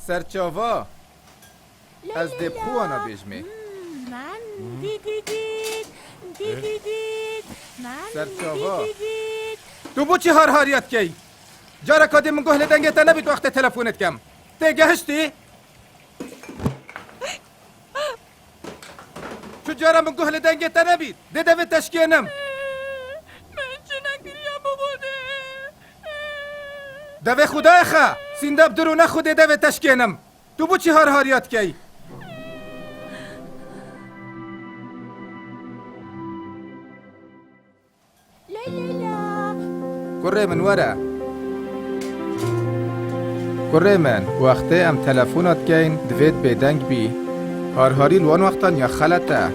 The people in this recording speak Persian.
سرچاوا از دبخو آنا بیجمه من دیدید من سرچاوا. دیدید تو بو چی هاریت کی؟ جارا کادی من گهل دنگت نبید وقت تلفونت کم دیگه هشتی؟ چو جارا من گهل دنگت نبید دیده و تشکینم من چه نگریم باباده دوه خدای خوا سینداب درونه خود دوه تشکینم تو بو چی هاریت کی؟ لیلا کره من ورا کره من وقتی ام تلفونات کین دوید بدنگ بی هاری لوان وقتان یا خلطه